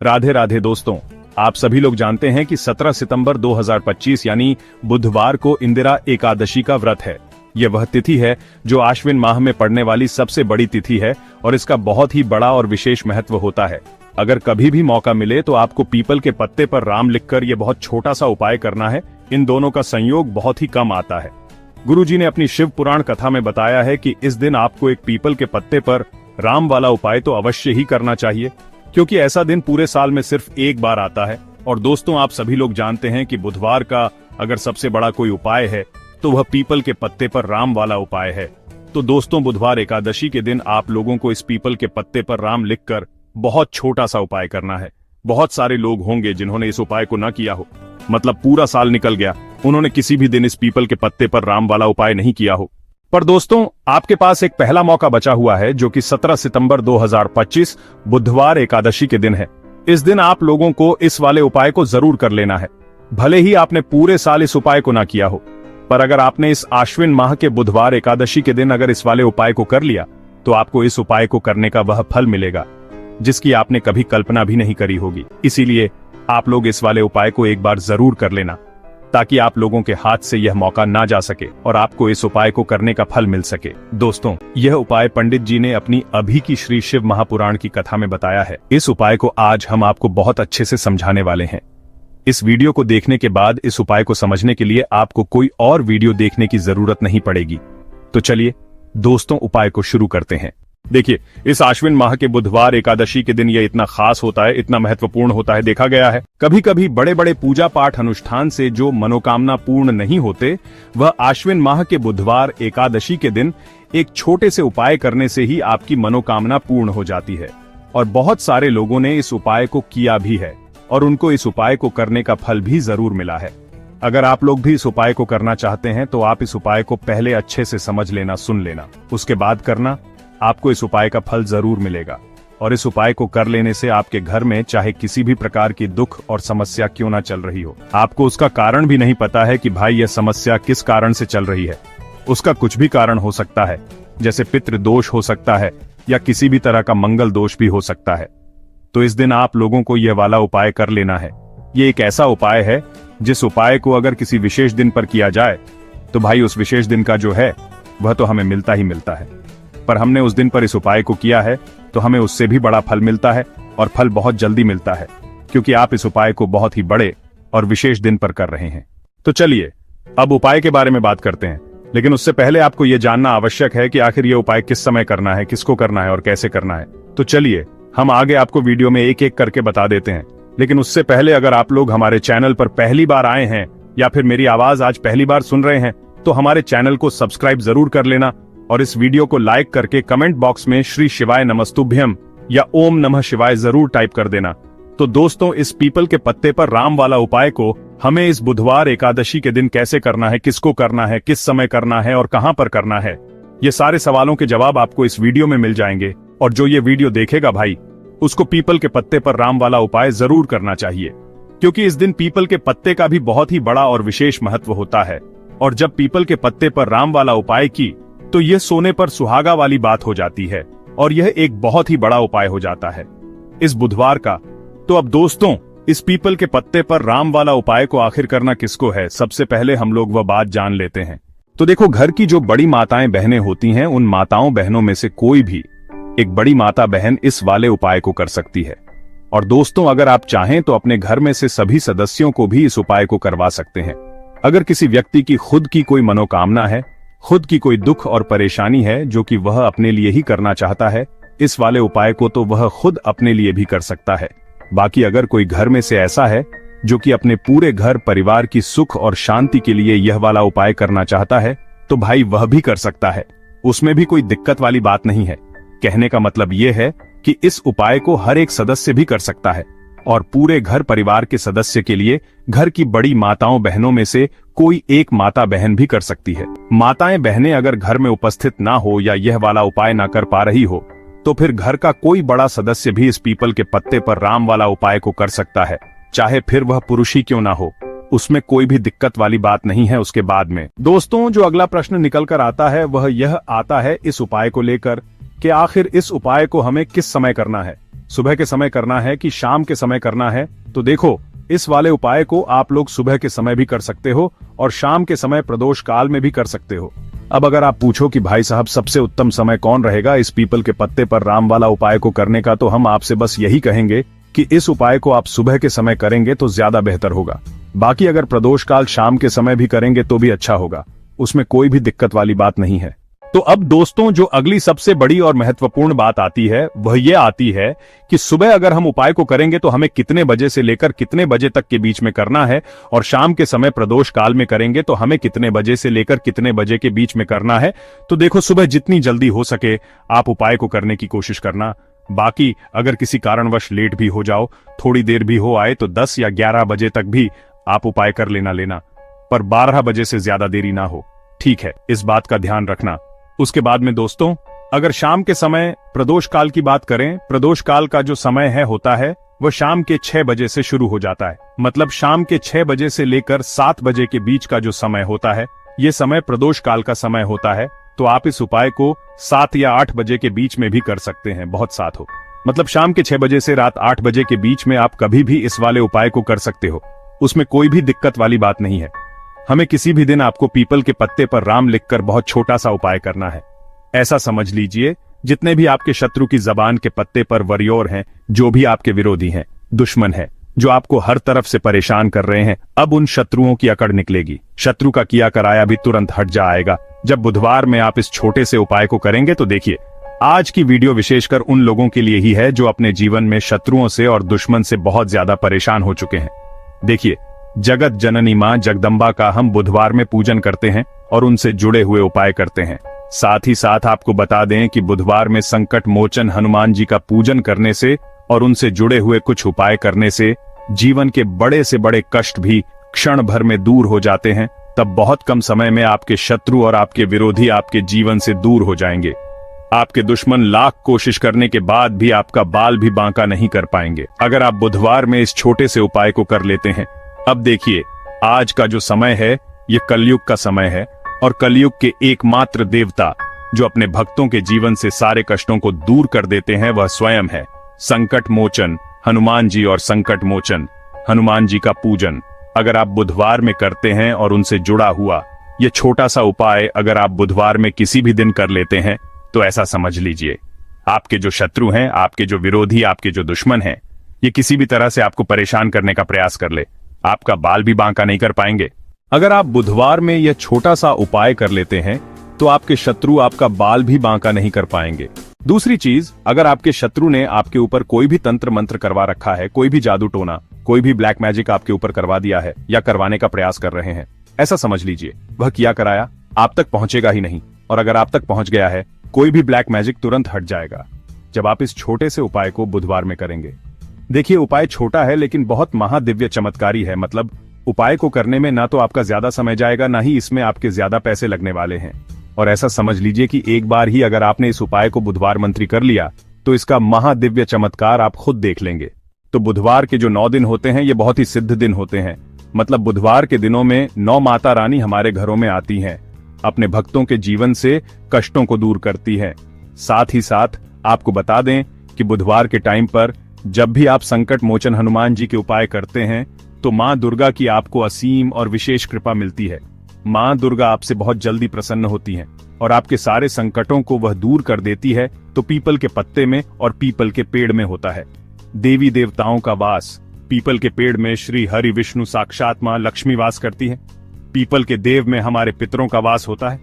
राधे राधे दोस्तों, आप सभी लोग जानते हैं कि 17 सितंबर 2025 यानी बुधवार को इंदिरा एकादशी का व्रत है। यह वह तिथि है जो आश्विन माह में पड़ने वाली सबसे बड़ी तिथि है और इसका बहुत ही बड़ा और विशेष महत्व होता है। अगर कभी भी मौका मिले तो आपको पीपल के पत्ते पर राम लिखकर यह बहुत छोटा सा उपाय करना है। इन दोनों का संयोग बहुत ही कम आता है। गुरुजी ने अपनी शिव पुराण कथा में बताया है कि इस दिन आपको एक पीपल के पत्ते पर राम वाला उपाय तो अवश्य ही करना चाहिए, क्योंकि ऐसा दिन पूरे साल में सिर्फ एक बार आता है। और दोस्तों, आप सभी लोग जानते हैं कि बुधवार का अगर सबसे बड़ा कोई उपाय है तो वह पीपल के पत्ते पर राम वाला उपाय है। तो दोस्तों, बुधवार एकादशी के दिन आप लोगों को इस पीपल के पत्ते पर राम लिखकर बहुत छोटा सा उपाय करना है। बहुत सारे लोग होंगे जिन्होंने इस उपाय को न किया हो, मतलब पूरा साल निकल गया, उन्होंने किसी भी दिन इस पीपल के पत्ते पर राम वाला उपाय नहीं किया हो। पर दोस्तों, आपके पास एक पहला मौका बचा हुआ है जो कि 17 सितंबर 2025 बुधवार एकादशी के दिन है। इस दिन आप लोगों को इस वाले उपाय को जरूर कर लेना है। भले ही आपने पूरे साल इस उपाय को ना किया हो, पर अगर आपने इस आश्विन माह के बुधवार एकादशी के दिन अगर इस वाले उपाय को कर लिया तो आपको इस उपाय को करने का वह फल मिलेगा जिसकी आपने कभी कल्पना भी नहीं करी होगी। इसीलिए आप लोग इस वाले उपाय को एक बार जरूर कर लेना, ताकि आप लोगों के हाथ से यह मौका ना जा सके और आपको इस उपाय को करने का फल मिल सके। दोस्तों, यह उपाय पंडित जी ने अपनी अभी की श्री शिव महापुराण की कथा में बताया है। इस उपाय को आज हम आपको बहुत अच्छे से समझाने वाले हैं। इस वीडियो को देखने के बाद इस उपाय को समझने के लिए आपको कोई और वीडियो देखने की जरूरत नहीं पड़ेगी। तो चलिए दोस्तों, उपाय को शुरू करते हैं। देखिए, इस आश्विन माह के बुधवार एकादशी के दिन यह इतना खास होता है, इतना महत्वपूर्ण होता है। देखा गया है कभी कभी बड़े बड़े पूजा पाठ अनुष्ठान से जो मनोकामना पूर्ण नहीं होते, वह आश्विन माह के बुधवार एकादशी के दिन एक छोटे से उपाय करने से ही आपकी मनोकामना पूर्ण हो जाती है। और बहुत सारे लोगों ने इस उपाय को किया भी है और उनको इस उपाय को करने का फल भी जरूर मिला है। अगर आप लोग भी इस उपाय को करना चाहते हैं तो आप इस उपाय को पहले अच्छे से समझ लेना, सुन लेना, उसके बाद करना। आपको इस उपाय का फल जरूर मिलेगा। और इस उपाय को कर लेने से आपके घर में चाहे किसी भी प्रकार की दुख और समस्या क्यों ना चल रही हो, आपको उसका कारण भी नहीं पता है कि भाई यह समस्या किस कारण से चल रही है। उसका कुछ भी कारण हो सकता है, जैसे पितृ दोष हो सकता है या किसी भी तरह का मंगल दोष भी हो सकता है। तो इस दिन आप लोगों को यह वाला उपाय कर लेना है। ये एक ऐसा उपाय है जिस उपाय को अगर किसी विशेष दिन पर किया जाए तो भाई उस विशेष दिन का जो है वह तो हमें मिलता ही मिलता है। पर हमने उस दिन पर इस उपाय को किया है तो हमें उससे भी बड़ा फल मिलता है, और फल बहुत जल्दी मिलता है, क्योंकि आप इस उपाय को बहुत ही बड़े और विशेष दिन पर कर रहे हैं। तो चलिए अब उपाय के बारे में बात करते हैं, लेकिन उससे पहले आपको यह जानना आवश्यक है कि आखिर यह उपाय किस समय करना है, किसको करना है और कैसे करना है। तो चलिए हम आगे आपको वीडियो में एक एक करके बता देते हैं। लेकिन उससे पहले अगर आप लोग हमारे चैनल पर पहली बार आए हैं या फिर मेरी आवाज आज पहली बार सुन रहे हैं तो हमारे चैनल को सब्सक्राइब जरूर कर लेना, और इस वीडियो को लाइक करके कमेंट बॉक्स में श्री शिवाय नमस्तुभ्यम या ओम नमः शिवाय जरूर टाइप कर देना। तो दोस्तों, इस पीपल के पत्ते पर राम वाला उपाय को हमें इस बुधवार एकादशी के दिन कैसे करना है, किसको करना है, किस समय करना है और कहां पर करना है, ये सारे सवालों के जवाब आपको इस वीडियो में मिल जाएंगे। और जो ये वीडियो देखेगा भाई, उसको पीपल के पत्ते पर राम वाला उपाय जरूर करना चाहिए, क्योंकि इस दिन पीपल के पत्ते का भी बहुत ही बड़ा और विशेष महत्व होता है। और जब पीपल के पत्ते पर राम वाला उपाय की तो यह सोने पर सुहागा वाली बात हो जाती है और यह एक बहुत ही बड़ा उपाय हो जाता है इस बुधवार का। तो अब दोस्तों, इस पीपल के पत्ते पर राम वाला उपाय को आखिर करना किसको है, सबसे पहले हम लोग वह बात जान लेते हैं। तो देखो, घर की जो बड़ी माताएं बहनें होती हैं, उन माताओं बहनों में से कोई भी एक बड़ी माता बहन इस वाले उपाय को कर सकती है। और दोस्तों, अगर आप चाहें तो अपने घर में से सभी सदस्यों को भी इस उपाय को करवा सकते हैं। अगर किसी व्यक्ति की खुद की कोई मनोकामना है, खुद की कोई दुख और परेशानी है जो कि वह अपने लिए ही करना चाहता है, इस वाले उपाय को तो वह खुद अपने लिए भी कर सकता है। बाकी अगर कोई घर में से ऐसा है जो कि अपने पूरे घर परिवार की सुख और शांति के लिए यह वाला उपाय करना चाहता है, तो भाई वह भी कर सकता है। उसमें भी कोई दिक्कत वाली बात नहीं है। कहने का मतलब यह है कि इस उपाय को हर एक सदस्य भी कर सकता है, और पूरे घर परिवार के सदस्य के लिए घर की बड़ी माताओं बहनों में से कोई एक माता बहन भी कर सकती है। माताएं बहनें अगर घर में उपस्थित ना हो या यह वाला उपाय ना कर पा रही हो, तो फिर घर का कोई बड़ा सदस्य भी इस पीपल के पत्ते पर राम वाला उपाय को कर सकता है, चाहे फिर वह पुरुष ही क्यों ना हो। उसमें कोई भी दिक्कत वाली बात नहीं है। उसके बाद में दोस्तों, जो अगला प्रश्न निकल कर आता है वह यह आता है इस उपाय को लेकर कि आखिर इस उपाय को हमें किस समय करना है, सुबह के समय करना है कि शाम के समय करना है, तो देखो इस वाले उपाय को आप लोग सुबह के समय भी कर सकते हो और शाम के समय प्रदोष काल में भी कर सकते हो। अब अगर आप पूछो कि भाई साहब सबसे उत्तम समय कौन रहेगा इस पीपल के पत्ते पर राम वाला उपाय को करने का, तो हम आपसे बस यही कहेंगे कि इस उपाय को आप सुबह के समय करेंगे तो ज्यादा बेहतर होगा। बाकी अगर प्रदोष काल शाम के समय भी करेंगे तो भी अच्छा होगा, उसमें कोई भी दिक्कत वाली बात नहीं है। तो अब दोस्तों जो अगली सबसे बड़ी और महत्वपूर्ण बात आती है वह ये आती है कि सुबह अगर हम उपाय को करेंगे तो हमें कितने बजे से लेकर कितने बजे तक के बीच में करना है, और शाम के समय प्रदोष काल में करेंगे तो हमें कितने बजे से लेकर कितने बजे के बीच में करना है। तो देखो सुबह जितनी जल्दी हो सके आप उपाय को करने की कोशिश करना। बाकी अगर किसी कारणवश लेट भी हो जाओ, थोड़ी देर भी हो आए, तो 10 या 11 बजे तक भी आप उपाय कर लेना, पर 12 बजे से ज्यादा देरी ना हो, ठीक है, इस बात का ध्यान रखना। उसके बाद में दोस्तों अगर शाम के समय प्रदोष काल की बात करें, प्रदोष काल का जो समय होता है वह शाम के 6 बजे से शुरू हो जाता है। मतलब शाम के 6 बजे से लेकर 7 बजे के बीच का जो समय होता है ये समय प्रदोष काल का समय होता है। तो आप इस उपाय को 7 या 8 बजे के बीच में भी कर सकते हैं, बहुत साथ हो। मतलब शाम के 6 बजे से रात 8 बजे के बीच में आप कभी भी इस वाले उपाय को कर सकते हो, उसमें कोई भी दिक्कत वाली बात नहीं है। हमें किसी भी दिन आपको पीपल के पत्ते पर राम लिखकर बहुत छोटा सा उपाय करना है। ऐसा समझ लीजिए जितने भी आपके शत्रु की जबान के पत्ते पर वरियोर हैं, जो भी आपके विरोधी हैं, दुश्मन है, जो आपको हर तरफ से परेशान कर रहे हैं, अब उन शत्रुओं की अकड़ निकलेगी। शत्रु का किया कराया भी तुरंत हट जाएगा। जब बुधवार में आप इस छोटे से उपाय को करेंगे तो देखिए आज की वीडियो विशेषकर उन लोगों के लिए ही है जो अपने जीवन में शत्रुओं से और दुश्मन से बहुत ज्यादा परेशान हो चुके हैं। देखिए जगत जननी मां जगदम्बा का हम बुधवार में पूजन करते हैं और उनसे जुड़े हुए उपाय करते हैं। साथ ही साथ आपको बता दें कि बुधवार में संकट मोचन हनुमान जी का पूजन करने से और उनसे जुड़े हुए कुछ उपाय करने से जीवन के बड़े से बड़े कष्ट भी क्षण भर में दूर हो जाते हैं। तब बहुत कम समय में आपके शत्रु और आपके विरोधी आपके जीवन से दूर हो जाएंगे। आपके दुश्मन लाख कोशिश करने के बाद भी आपका बाल भी बांका नहीं कर पाएंगे अगर आप बुधवार में इस छोटे से उपाय को कर लेते हैं। अब देखिए आज का जो समय है ये कलयुग का समय है और कलयुग के एकमात्र देवता जो अपने भक्तों के जीवन से सारे कष्टों को दूर कर देते हैं वह स्वयं है संकट मोचन हनुमान जी। और संकट मोचन हनुमान जी का पूजन अगर आप बुधवार में करते हैं और उनसे जुड़ा हुआ ये छोटा सा उपाय अगर आप बुधवार में किसी भी दिन कर लेते हैं तो ऐसा समझ लीजिए आपके जो शत्रु हैं, आपके जो विरोधी, आपके जो दुश्मन हैं, ये किसी भी तरह से आपको परेशान करने का प्रयास कर ले, आपका बाल भी बांका नहीं कर पाएंगे। अगर आप बुधवार में यह छोटा सा उपाय कर लेते हैं तो आपके शत्रु आपका बाल भी बांका नहीं कर पाएंगे। दूसरी चीज, अगर आपके शत्रु ने आपके ऊपर कोई भी तंत्र मंत्र करवा रखा है, कोई भी जादू टोना, कोई भी ब्लैक मैजिक आपके ऊपर करवा दिया है या करवाने का प्रयास कर रहे हैं, ऐसा समझ लीजिए वह किया कराया आप तक पहुंचेगा ही नहीं। और अगर आप तक पहुंच गया है कोई भी ब्लैक मैजिक तुरंत हट जाएगा जब आप इस छोटे से उपाय को बुधवार में करेंगे। देखिए उपाय छोटा है लेकिन बहुत महादिव्य चमत्कारी है। मतलब उपाय को करने में ना तो आपका ज्यादा समय जाएगा, ना ही इसमें आपके ज्यादा पैसे लगने वाले हैं। और ऐसा समझ लीजिए कि एक बार ही अगर आपने इस उपाय को बुधवार मंत्री कर लिया तो इसका महादिव्य चमत्कार आप खुद देख लेंगे। तो बुधवार के जो 9 दिन होते हैं ये बहुत ही सिद्ध दिन होते हैं। मतलब बुधवार के दिनों में 9 माता रानी हमारे घरों में आती हैं, अपने भक्तों के जीवन से कष्टों को दूर करती है। साथ ही साथ आपको बता दें कि बुधवार के टाइम पर जब भी आप संकट मोचन हनुमान जी के उपाय करते हैं तो मां दुर्गा की आपको असीम और विशेष कृपा मिलती है। मां दुर्गा आपसे बहुत जल्दी प्रसन्न होती हैं और आपके सारे संकटों को वह दूर कर देती है। तो पीपल के पत्ते में और पीपल के पेड़ में होता है देवी देवताओं का वास। पीपल के पेड़ में श्री हरि विष्णु साक्षात मां लक्ष्मी वास करती है। पीपल के देव में हमारे पितरों का वास होता है।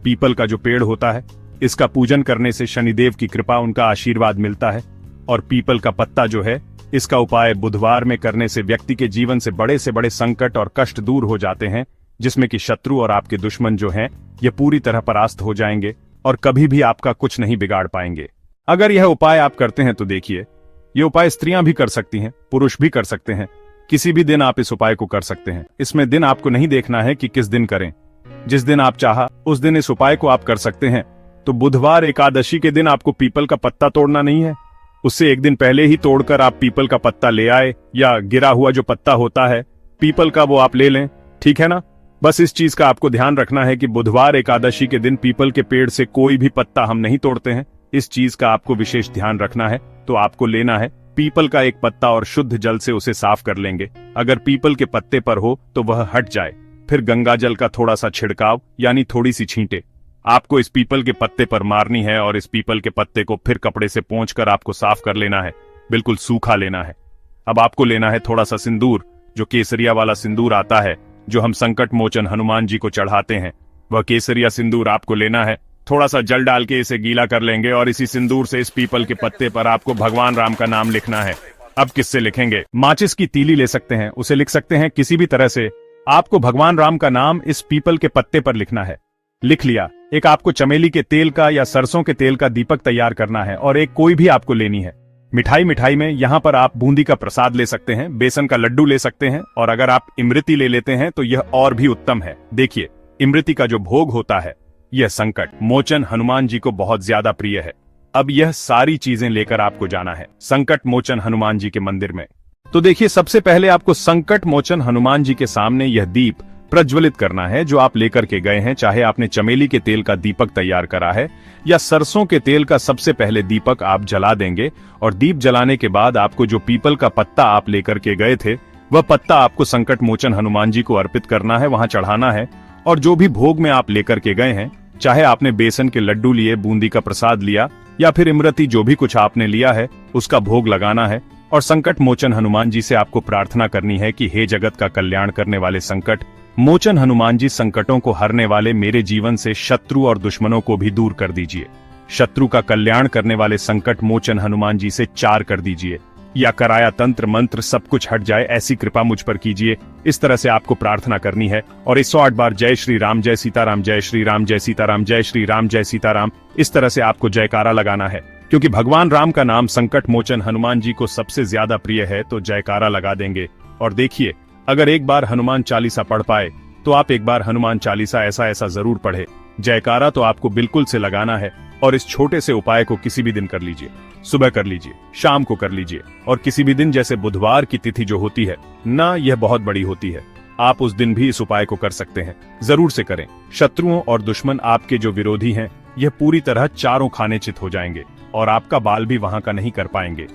पीपल का जो पेड़ होता है इसका पूजन करने से शनिदेव की कृपा, उनका आशीर्वाद मिलता है। और पीपल का पत्ता जो है इसका उपाय बुधवार में करने से व्यक्ति के जीवन से बड़े संकट और कष्ट दूर हो जाते हैं, जिसमें कि शत्रु और आपके दुश्मन जो हैं ये पूरी तरह परास्त हो जाएंगे और कभी भी आपका कुछ नहीं बिगाड़ पाएंगे। अगर यह उपाय आप करते हैं तो देखिए ये उपाय स्त्रियां भी कर सकती हैं, पुरुष भी कर सकते हैं। किसी भी दिन आप इस उपाय को कर सकते हैं। इसमें दिन आपको नहीं देखना है कि किस दिन करें, जिस दिन आप चाहा उस दिन इस उपाय को आप कर सकते हैं। तो बुधवार एकादशी के दिन आपको पीपल का पत्ता तोड़ना नहीं है, उससे एक दिन पहले ही तोड़कर आप पीपल का पत्ता ले आए या गिरा हुआ जो पत्ता होता है पीपल का वो आप ले लें, ठीक है ना। बस इस चीज का आपको ध्यान रखना है कि बुधवार एकादशी के दिन पीपल के पेड़ से कोई भी पत्ता हम नहीं तोड़ते हैं। इस चीज का आपको विशेष ध्यान रखना है। तो आपको लेना है पीपल का एक पत्ता और शुद्ध जल से उसे साफ कर लेंगे। अगर पीपल के पत्ते पर हो तो वह हट जाए। फिर गंगा जल का थोड़ा सा छिड़काव यानी थोड़ी सी छींटे आपको इस पीपल के पत्ते पर मारनी है और इस पीपल के पत्ते को फिर कपड़े से पोंछकर आपको साफ कर लेना है। बिल्कुल सूखा लेना है। अब आपको लेना है थोड़ा सा सिंदूर, जो केसरिया वाला सिंदूर आता है, जो हम संकट मोचन हनुमान जी को चढ़ाते हैं। वह केसरिया सिंदूर आपको लेना है। थोड़ा सा जल डाल के इसे गीला कर लेंगे और इसी सिंदूर से इस पीपल के पत्ते पर आपको भगवान राम का नाम लिखना है। अब किससे लिखेंगे? माचिस की तीली ले सकते हैं, उसे लिख सकते हैं किसी भी तरह से। आपको भगवान राम का नाम इस पीपल के पत्ते पर लिखना है। लिख लिया। एक आपको चमेली के तेल का या सरसों के तेल का दीपक तैयार करना है और एक कोई भी आपको लेनी है। मिठाई में यहाँ पर आप बूंदी का प्रसाद ले सकते हैं, बेसन का लड्डू ले सकते हैं, और अगर आप इमरती ले लेते हैं तो यह और भी उत्तम है। देखिए, इमरती का जो भोग होता है यह संकट मोचन हनुमान जी को बहुत ज्यादा प्रिय है। अब यह सारी चीजें लेकर आपको जाना है संकट मोचन हनुमान जी के मंदिर में। तो देखिए, सबसे पहले आपको संकट मोचन हनुमान जी के सामने यह दीप प्रज्वलित करना है जो आप लेकर के गए हैं। चाहे आपने चमेली के तेल का दीपक तैयार करा है या सरसों के तेल का, सबसे पहले दीपक आप जला देंगे और दीप जलाने के बाद आपको जो पीपल का पत्ता आप लेकर के गए थे वह पत्ता आपको संकट मोचन हनुमान जी को अर्पित करना है, वहां चढ़ाना है। और जो भी भोग में आप लेकर के गए हैं, चाहे आपने बेसन के लड्डू लिए, बूंदी का प्रसाद लिया या फिर इमरती, जो भी कुछ आपने लिया है उसका भोग लगाना है। और संकट मोचन हनुमान जी से आपको प्रार्थना करनी है कि हे जगत का कल्याण करने वाले संकट मोचन हनुमान जी, संकटों को हरने वाले मेरे जीवन से शत्रु और दुश्मनों को भी दूर कर दीजिए। शत्रु का कल्याण करने वाले संकट मोचन हनुमान जी से चार कर दीजिए, या कराया तंत्र मंत्र सब कुछ हट जाए, ऐसी कृपा मुझ पर कीजिए। इस तरह से आपको प्रार्थना करनी है और 108 बार जय श्री राम, जय सीताराम, जय श्री राम, जय सीताराम, जय श्री राम, जय सीताराम, इस तरह से आपको जयकारा लगाना है। क्योंकि भगवान राम का नाम संकट मोचन हनुमान जी को सबसे ज्यादा प्रिय है, तो जयकारा लगा देंगे। और देखिए, अगर एक बार हनुमान चालीसा पढ़ पाए तो आप एक बार हनुमान चालीसा ऐसा जरूर पढ़े। जयकारा तो आपको बिल्कुल से लगाना है। और इस छोटे से उपाय को किसी भी दिन कर लीजिए, सुबह कर लीजिए, शाम को कर लीजिए, और किसी भी दिन, जैसे बुधवार की तिथि जो होती है ना, यह बहुत बड़ी होती है, आप उस दिन भी इस उपाय को कर सकते हैं। जरूर से करें। शत्रुओं और दुश्मन, आपके जो विरोधी हैं, यह पूरी तरह चारों खाने चित हो जाएंगे और आपका बाल भी वहां का नहीं कर पाएंगे।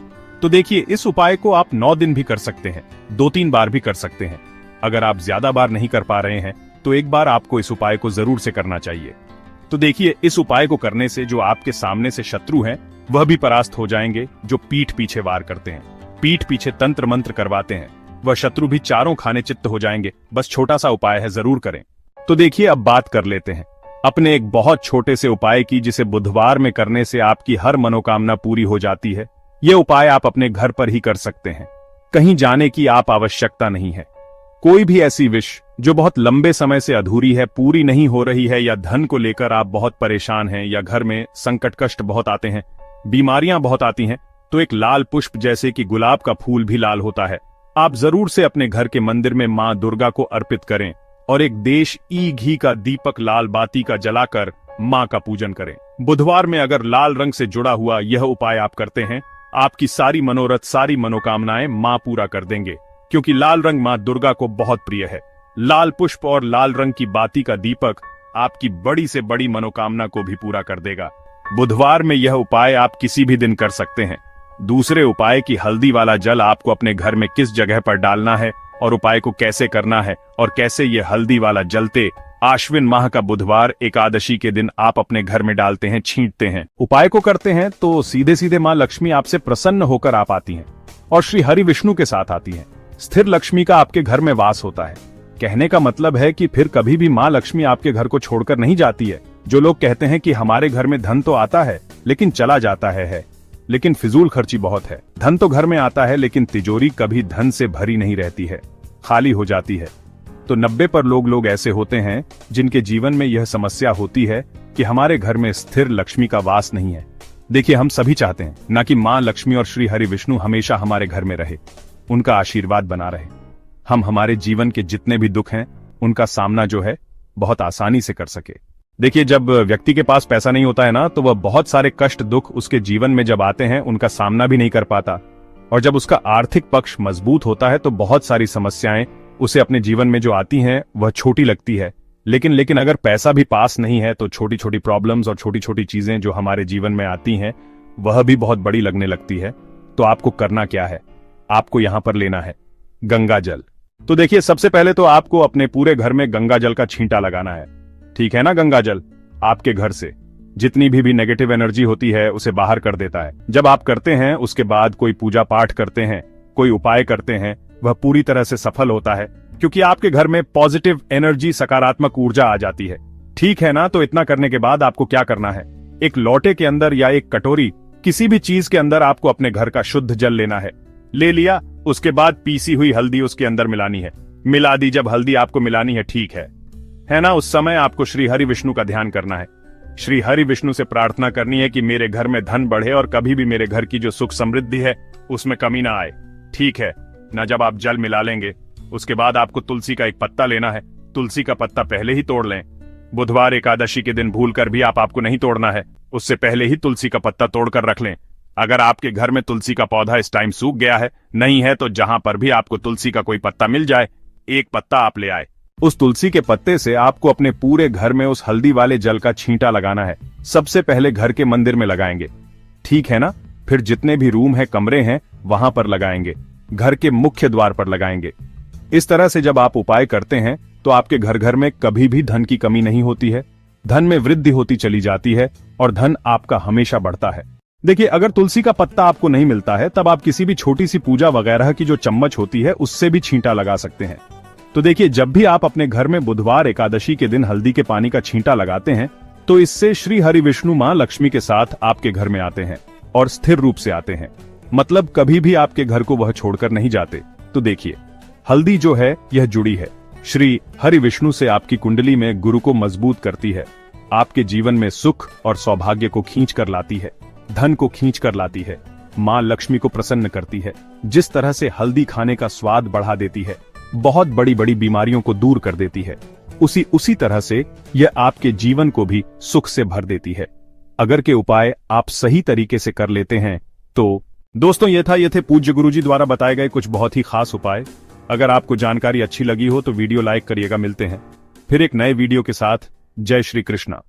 तो देखिए, इस उपाय को आप 9 दिन भी कर सकते हैं, 2-3 बार भी कर सकते हैं। अगर आप ज्यादा बार नहीं कर पा रहे हैं तो एक बार आपको इस उपाय को जरूर से करना चाहिए। तो देखिए, इस उपाय को करने से जो आपके सामने से शत्रु हैं वह भी परास्त हो जाएंगे। जो पीठ पीछे वार करते हैं, पीठ पीछे तंत्र मंत्र करवाते हैं, वह शत्रु भी चारों खाने चित्त हो जाएंगे। बस छोटा सा उपाय है, जरूर करें। तो देखिए, अब बात कर लेते हैं अपने एक बहुत छोटे से उपाय की, जिसे बुधवार में करने से आपकी हर मनोकामना पूरी हो जाती है। ये उपाय आप अपने घर पर ही कर सकते हैं, कहीं जाने की आप आवश्यकता नहीं है। कोई भी ऐसी विश जो बहुत लंबे समय से अधूरी है, पूरी नहीं हो रही है, या धन को लेकर आप बहुत परेशान हैं, या घर में संकट कष्ट बहुत आते हैं, बीमारियां बहुत आती हैं, तो एक लाल पुष्प, जैसे कि गुलाब का फूल भी लाल होता है, आप जरूर से अपने घर के मंदिर में मां दुर्गा को अर्पित करें और एक देश घी का दीपक लाल बाती का जलाकर मां का पूजन करें। बुधवार में अगर लाल रंग से जुड़ा हुआ यह उपाय आप करते हैं, आपकी सारी मनोरथ, सारी मनोकामनाएं मां पूरा कर देंगे, क्योंकि लाल रंग मां दुर्गा को बहुत प्रिय है। लाल पुष्प और लाल रंग की बाती का दीपक आपकी बड़ी से बड़ी मनोकामना को भी पूरा कर देगा। बुधवार में यह उपाय आप किसी भी दिन कर सकते हैं। दूसरे उपाय की हल्दी वाला जल आपको अपने घर में किस जगह पर डालना है और उपाय को कैसे करना है और कैसे यह हल्दी वाला जलते आश्विन माह का बुधवार एकादशी के दिन आप अपने घर में डालते हैं, छींटते हैं, उपाय को करते हैं, तो सीधे सीधे मां लक्ष्मी आपसे प्रसन्न होकर आप आती हैं और श्री हरि विष्णु के साथ आती हैं। स्थिर लक्ष्मी का आपके घर में वास होता है। कहने का मतलब है कि फिर कभी भी मां लक्ष्मी आपके घर को छोड़कर नहीं जाती है। जो लोग कहते हैं कि हमारे घर में धन तो आता है लेकिन चला जाता है, लेकिन फिजूल खर्ची बहुत है। धन तो घर में आता है लेकिन तिजोरी कभी धन से भरी नहीं रहती है, खाली हो जाती है। तो 90 पर लोग ऐसे होते हैं जिनके जीवन में यह समस्या होती है कि हमारे घर में स्थिर लक्ष्मी का वास नहीं है। देखिए, हम सभी चाहते हैं ना कि मां लक्ष्मी और श्री हरि विष्णु हमेशा हमारे घर में रहे, उनका आशीर्वाद बना रहे। हम हमारे जीवन के जितने भी दुख हैं उनका सामना जो है बहुत आसानी से कर सके। देखिए, जब व्यक्ति के पास पैसा नहीं होता है ना, तो वह बहुत सारे कष्ट दुख उसके जीवन में जब आते हैं उनका सामना भी नहीं कर पाता, और जब उसका आर्थिक पक्ष मजबूत होता है तो बहुत सारी समस्याएं उसे अपने जीवन में जो आती हैं वह छोटी लगती है। लेकिन अगर पैसा भी पास नहीं है तो छोटी छोटी प्रॉब्लम्स और छोटी छोटी चीजें जो हमारे जीवन में आती हैं वह भी बहुत बड़ी लगने लगती है। तो आपको करना क्या है, आपको यहां पर लेना है गंगा जल। तो देखिए, सबसे पहले तो आपको अपने पूरे घर में गंगा जल का छींटा लगाना है, ठीक है ना। गंगा जल आपके घर से जितनी भी नेगेटिव एनर्जी होती है उसे बाहर कर देता है। जब आप करते हैं उसके बाद कोई पूजा पाठ करते हैं, कोई उपाय करते हैं, वह पूरी तरह से सफल होता है, क्योंकि आपके घर में पॉजिटिव एनर्जी, सकारात्मक ऊर्जा आ जाती है, ठीक है ना। तो इतना करने के बाद आपको क्या करना है, एक लोटे के अंदर या एक कटोरी, किसी भी चीज के अंदर आपको अपने घर का शुद्ध जल लेना है। ले लिया, उसके बाद पीसी हुई हल्दी उसके अंदर मिलानी है। मिला दी जब हल्दी आपको मिलानी है, ठीक है ना। उस समय आपको श्री हरि विष्णु का ध्यान करना है। श्री हरि विष्णु से प्रार्थना करनी है कि मेरे घर में धन बढ़े और कभी भी मेरे घर की जो सुख समृद्धि है उसमें कमी ना आए, ठीक है ना। जब आप जल मिला लेंगे उसके बाद आपको तुलसी का एक पत्ता लेना है। तुलसी का पत्ता पहले ही तोड़ लें। बुधवार एकादशी के दिन भूल कर भी आपको नहीं तोड़ना है, उससे पहले ही तुलसी का पत्ता तोड़कर रख लें। अगर आपके घर में तुलसी का पौधा इस टाइम सूख गया है, नहीं है, तो जहां पर भी आपको तुलसी का कोई पत्ता मिल जाए, एक पत्ता आप ले आए। उस तुलसी के पत्ते से आपको अपने पूरे घर में उस हल्दी वाले जल का छींटा लगाना है। सबसे पहले घर के मंदिर में लगाएंगे, ठीक है ना। फिर जितने भी रूम है, कमरे हैं, वहां पर लगाएंगे। घर के मुख्य द्वार पर लगाएंगे। इस तरह से जब आप उपाय करते हैं तो आपके घर घर में कभी भी धन की कमी नहीं होती है, धन में वृद्धि होती चली जाती है और धन आपका हमेशा बढ़ता है। देखिए, अगर तुलसी का पत्ता आपको नहीं मिलता है तब आप किसी भी छोटी सी पूजा वगैरह की जो चम्मच होती है उससे भी छींटा लगा सकते हैं। तो देखिए, जब भी आप अपने घर में बुधवार एकादशी के दिन हल्दी के पानी का छींटा लगाते हैं तो इससे श्री हरि विष्णु मां लक्ष्मी के साथ आपके घर में आते हैं और स्थिर रूप से आते हैं, मतलब कभी भी आपके घर को वह छोड़कर नहीं जाते। तो देखिए, हल्दी जो है यह जुड़ी है श्री हरि विष्णु से, आपकी कुंडली में गुरु को मजबूत करती है, आपके जीवन में सुख और सौभाग्य को खींच कर लाती है, धन को खींच कर लाती है, मां लक्ष्मी को प्रसन्न करती है। जिस तरह से हल्दी खाने का स्वाद बढ़ा देती है, बहुत बड़ी बड़ी बीमारियों को दूर कर देती है, उसी तरह से यह आपके जीवन को भी सुख से भर देती है, अगर के उपाय आप सही तरीके से कर लेते हैं तो। दोस्तों, ये थे पूज्य गुरुजी द्वारा बताए गए कुछ बहुत ही खास उपाय। अगर आपको जानकारी अच्छी लगी हो तो वीडियो लाइक करिएगा। मिलते हैं फिर एक नए वीडियो के साथ। जय श्री कृष्णा।